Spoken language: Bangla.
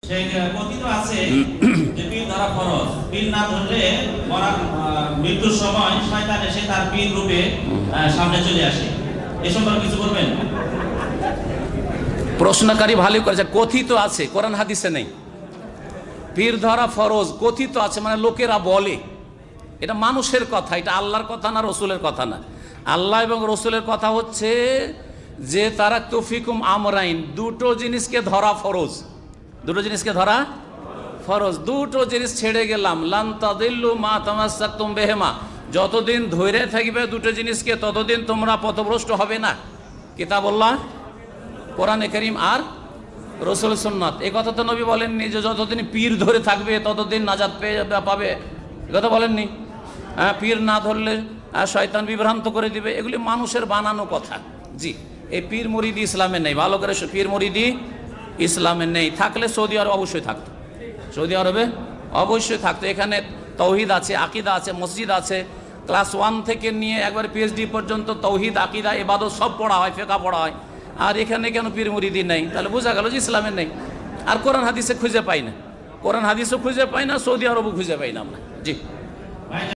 সে কথিত আছে যে পীর ধরা ফরজ, পীর না ধরলে মৃত্যুর সময় শয়তান এসে তার পীর রূপে সামনে চলে আসে। এ সম্পর্কে কিছু বলবেন? প্রশ্নকারী ভালো করেছে। কথিত আছে, কোরআন হাদিসে নেই। পীর ধরা ফরজ কথিত আছে মানে লোকেরা বলে, এটা মানুষের কথা, এটা আল্লাহর কথা না, রসুলের কথা না। আল্লাহ এবং রসুলের কথা হচ্ছে যে তারা তৌফিকুম আমরাইন, দুটো জিনিসকে ধরা ফরজ, দুটো জিনিসকে ধরা ফরজ। দুটো জিনিস ছেড়ে গেলাম, লান তাদিল্লু মা তামাসসাকতুম বিহিমা, যতদিন ধরে থাকবে দুটো জিনিসকে ততদিন তোমরা পথভ্রষ্ট হবে না। কিতাবুল্লাহ, কোরআনে কারীম আর রসুল সুন্নাত। এই কথা তো নবী বলেননি যে যতদিন পীর ধরে থাকবে ততদিন নাজাত পাবে, এ কথা বলেননি। হ্যাঁ, পীর না ধরলে শয়তান বিভ্রান্ত করে দিবে, এগুলি মানুষের বানানো কথা। জি, এই পীর মুরিদি ইসলামে নেই। ভালো করে, পীর মুরিদি ইসলামে নেই। থাকলে সৌদি আরব অবশ্যই থাকতো, সৌদি আরবে অবশ্যই থাকতো। এখানে তৌহিদ আছে, আকিদা আছে, মসজিদ আছে, ক্লাস 1 থেকে নিয়ে একবার পিএইচডি পর্যন্ত তৌহিদ, আকিদা, ইবাদত সব পড়া হয়, ফিকহ পড়া হয়। আর এখানে কেন পীর মুরিদি নেই? তাহলে বোঝা গেল যে ইসলামে নেই। আর কোরআন হাদিসে খুঁজে পাই না, কোরআন হাদিসও খুঁজে পাই না, সৌদি আরবও খুঁজে পাই না আমরা। জি।